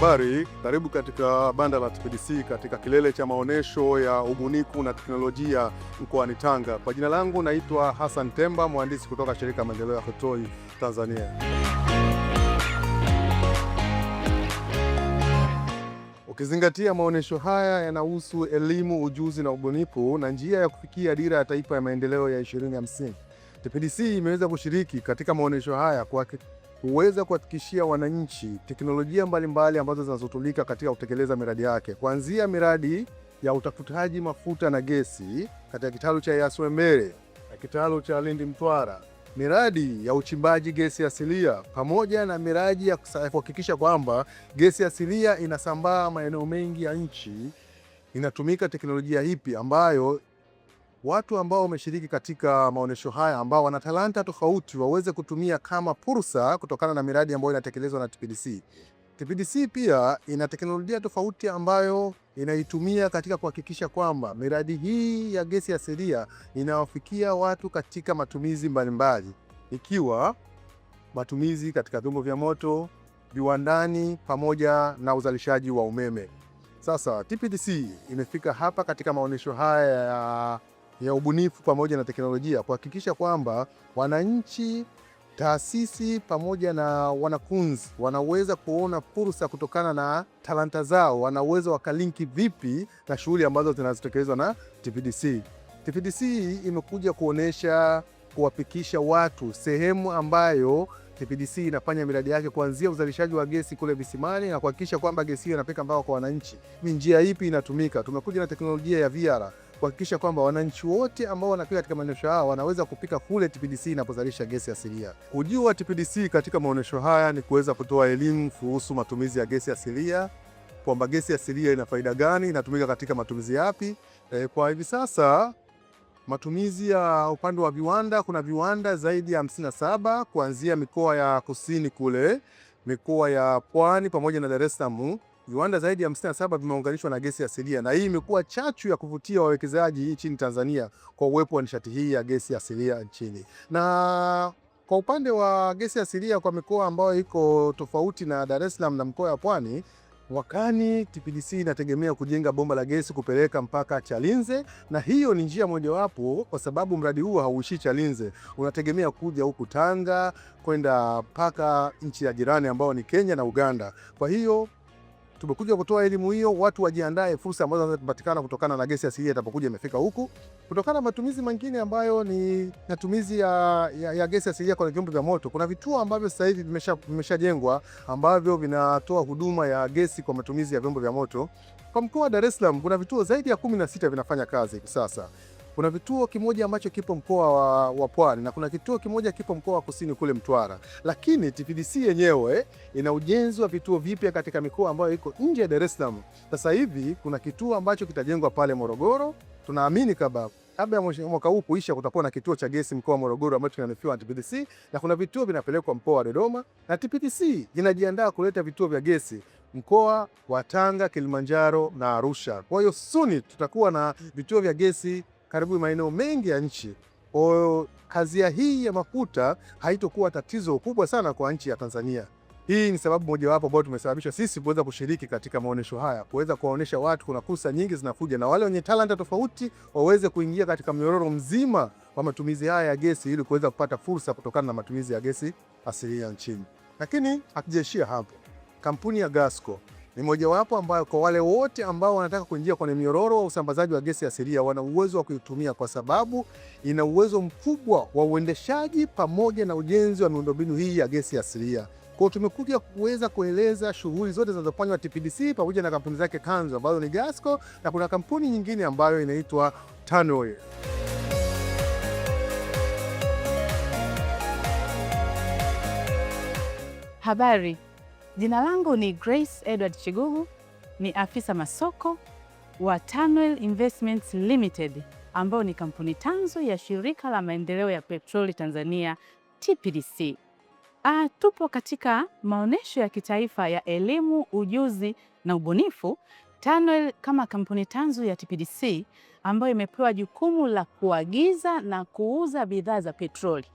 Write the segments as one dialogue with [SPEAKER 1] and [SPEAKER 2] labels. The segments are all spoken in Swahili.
[SPEAKER 1] Habari, karibu katika banda la TPDC katika kilele cha maonesho ya ubunifu na teknolojia mkoani Tanga. Kwa jina langu naitwa Hassan Temba, mhandisi kutoka shirika maendeleo ya Hotoi Tanzania. Ukizingatia maonesho haya yanahusu elimu, ujuzi na ubunifu na njia ya kufikia dira ya taifa ya maendeleo ya 2050. TPDC imeweza kushiriki katika maonesho haya kwa kuweza kuhakikishia wananchi teknolojia mbalimbali ambazo zinazotumika katika kutekeleza miradi yake, kuanzia miradi ya utafutaji mafuta na gesi katika kitalu cha Yaswemere na kitalu cha Lindi Mtwara, miradi ya uchimbaji gesi asilia, pamoja na miradi ya kuhakikisha kwamba gesi asilia inasambaa maeneo mengi ya nchi. Inatumika teknolojia ipi ambayo watu ambao wameshiriki katika maonesho haya ambao wana talanta tofauti waweze kutumia kama fursa kutokana na miradi ambayo inatekelezwa na TPDC. TPDC pia ina teknolojia tofauti ambayo inaitumia katika kuhakikisha kwamba miradi hii ya gesi asilia inawafikia watu katika matumizi mbalimbali, ikiwa matumizi katika vyombo vya moto, viwandani, pamoja na uzalishaji wa umeme. Sasa TPDC imefika hapa katika maonesho haya ya ubunifu pamoja na teknolojia kuhakikisha kwamba wananchi, taasisi pamoja na wanafunzi wanaweza kuona fursa kutokana na talanta zao, wanaweza wakalinki vipi na shughuli ambazo zinazotekelezwa na TPDC. TPDC imekuja kuwafikisha watu sehemu ambayo TPDC inafanya miradi yake, kuanzia uzalishaji wa gesi kule visimani na kuhakikisha kwamba gesi hiyo inafika mpaka kwa wananchi. Ni njia ipi inatumika? Tumekuja na teknolojia ya VR kuhakikisha kwamba wananchi wote ambao wanafika katika maonesho haya wanaweza kupika kule TPDC inapozalisha gesi asilia. Ujio wa TPDC katika maonesho haya ni kuweza kutoa elimu kuhusu matumizi ya gesi asilia, kwamba gesi asilia ina faida gani, inatumika katika matumizi yapi. Kwa hivi sasa matumizi ya upande wa viwanda, kuna viwanda zaidi ya 57 kuanzia mikoa ya kusini kule, mikoa ya Pwani pamoja na Dar es Salaam. Viwanda zaidi ya 57 vimeunganishwa na gesi asilia, na hii imekuwa chachu ya kuvutia wawekezaji nchini Tanzania kwa uwepo wa nishati hii ya gesi asilia nchini. Na kwa upande wa gesi asilia kwa mikoa ambayo iko tofauti na Dar es Salaam na mkoa wa Pwani, mwakani TPDC inategemea kujenga bomba la gesi kupeleka mpaka Chalinze, na hiyo ni njia mojawapo, kwa sababu mradi huu hauishii Chalinze, unategemea kuja huku Tanga kwenda mpaka nchi ya jirani ambao ni Kenya na Uganda. Kwa hiyo tumekuja kutoa elimu hiyo, watu wajiandae fursa ambazo zinapatikana kutokana na gesi asilia itakapokuja imefika huku, kutokana na matumizi mengine ambayo ni matumizi ya gesi asilia kwenye vyombo vya moto. Kuna vituo ambavyo sasa hivi vimeshajengwa ambavyo vinatoa huduma ya gesi kwa matumizi ya vyombo vya moto. Kwa mkoa wa Dar es Salaam kuna vituo zaidi ya 16 vinafanya kazi hivi sasa. Kuna vituo kimoja ambacho kipo mkoa wa Pwani na kuna kituo kimoja kipo mkoa wa Kusini kule Mtwara. Lakini TPDC yenyewe ina ujenzi wa vituo vipya katika mikoa ambayo iko nje ya Dar es Salaam. Sasa hivi kuna kituo ambacho kitajengwa pale Morogoro. Tunaamini kabla ya mwaka huu kuisha kutakuwa na kituo cha gesi mkoa wa Morogoro ambacho kinanifiwa na TPDC, na kuna vituo vinapelekwa mkoa wa Dodoma, na TPDC inajiandaa kuleta vituo vya gesi mkoa wa Tanga, Kilimanjaro na Arusha. Kwa hiyo soon tutakuwa na vituo vya gesi karibu maeneo mengi ya nchi. Kazi hii ya mafuta haitokuwa tatizo kubwa sana kwa nchi ya Tanzania. Hii ni sababu mojawapo ambayo tumesababisha sisi kuweza kushiriki katika maonesho haya, kuweza kuwaonesha watu kuna fursa nyingi zinakuja, na wale wenye talanta tofauti waweze kuingia katika mnyororo mzima wa matumizi haya ya gesi ili kuweza kupata fursa kutokana na matumizi ya gesi asilia nchini. Lakini hatujaishia hapo. Kampuni ya Gasco ni mojawapo ambayo kwa wale wote ambao wanataka kuingia kwenye mnyororo wa usambazaji wa gesi asilia wana uwezo wa kuitumia, kwa sababu ina uwezo mkubwa wa uendeshaji pamoja na ujenzi wa miundombinu hii ya gesi asilia. Kwa hiyo tumekuja kuweza kueleza shughuli zote zinazofanywa na TPDC pamoja na kampuni zake kanzo ambazo ni Gasco, na kuna kampuni nyingine ambayo inaitwa Tanoil.
[SPEAKER 2] Habari. Jina langu ni Grace Edward Chigugu, ni afisa masoko wa Tanoil Investments Limited, ambao ni kampuni tanzu ya shirika la maendeleo ya petroli Tanzania TPDC. Tupo katika maonesho ya kitaifa ya elimu, ujuzi na ubunifu. Tanoil kama kampuni tanzu ya TPDC ambayo imepewa jukumu la kuagiza na kuuza bidhaa za petroli.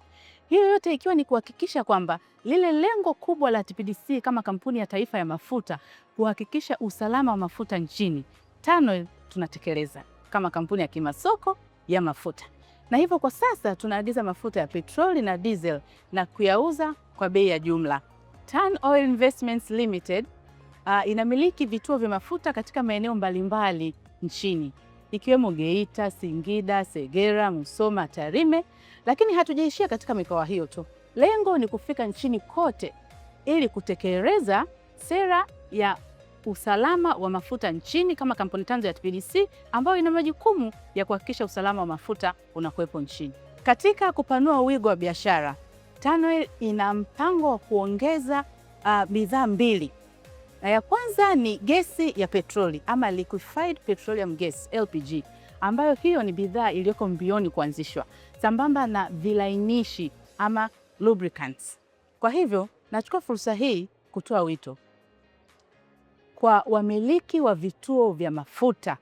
[SPEAKER 2] Hiyo yote ikiwa ni kuhakikisha kwamba lile lengo kubwa la TPDC kama kampuni ya taifa ya mafuta, kuhakikisha usalama wa mafuta nchini, TANOIL tunatekeleza kama kampuni ya kimasoko ya mafuta. Na hivyo kwa sasa tunaagiza mafuta ya petroli na diesel na kuyauza kwa bei ya jumla. TANOIL Investments Limited inamiliki vituo vya mafuta katika maeneo mbalimbali nchini ikiwemo Geita, Singida, Segera, Musoma, Tarime, lakini hatujaishia katika mikoa hiyo tu. Lengo ni kufika nchini kote ili kutekeleza sera ya usalama wa mafuta nchini kama kampuni tanzu ya TPDC ambayo ina majukumu ya kuhakikisha usalama wa mafuta unakuwepo nchini. Katika kupanua wigo wa biashara, TANOIL ina mpango wa kuongeza bidhaa mbili. Na ya kwanza ni gesi ya petroli ama liquefied petroleum gas LPG, ambayo hiyo ni bidhaa iliyoko mbioni kuanzishwa sambamba na vilainishi ama lubricants. Kwa hivyo nachukua fursa hii kutoa wito kwa wamiliki wa vituo vya mafuta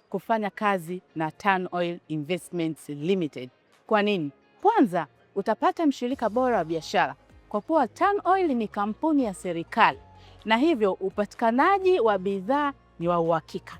[SPEAKER 2] kufanya kazi na TANOIL Investments Limited. Kwa nini? Kwanza, utapata mshirika bora wa biashara kwa kuwa TANOIL ni kampuni ya serikali na hivyo upatikanaji wa bidhaa ni wa uhakika,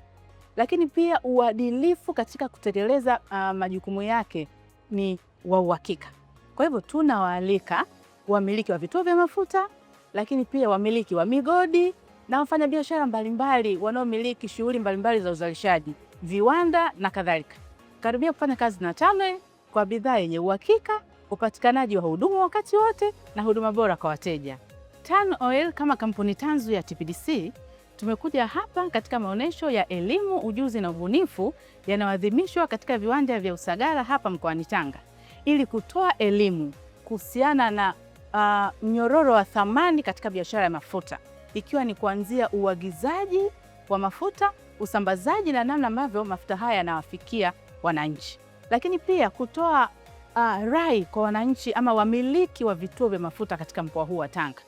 [SPEAKER 2] lakini pia uadilifu katika kutekeleza majukumu yake ni wa uhakika. Kwa hivyo tunawaalika wamiliki wa vituo vya mafuta, lakini pia wamiliki wa migodi na wafanyabiashara mbalimbali wanaomiliki shughuli mbalimbali za uzalishaji, viwanda na kadhalika, karibia kufanya kazi na TANOIL kwa bidhaa yenye uhakika, upatikanaji wa huduma wakati wote na huduma bora kwa wateja. TANOIL kama kampuni tanzu ya TPDC tumekuja hapa katika maonyesho ya elimu, ujuzi na ubunifu yanayoadhimishwa katika viwanja vya Usagara hapa mkoani Tanga ili kutoa elimu kuhusiana na mnyororo wa thamani katika biashara ya mafuta, ikiwa ni kuanzia uagizaji wa mafuta, usambazaji na namna ambavyo mafuta haya yanawafikia wananchi, lakini pia kutoa rai kwa wananchi ama wamiliki wa vituo vya mafuta katika mkoa huu wa Tanga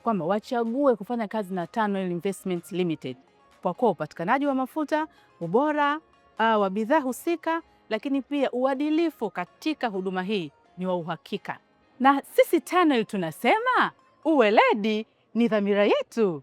[SPEAKER 2] kwamba wachague kufanya kazi na TANOIL Investments Limited kwa kuwa upatikanaji wa mafuta, ubora wa bidhaa husika, lakini pia uadilifu katika huduma hii ni wa uhakika. Na sisi TANOIL tunasema uweledi ni dhamira yetu.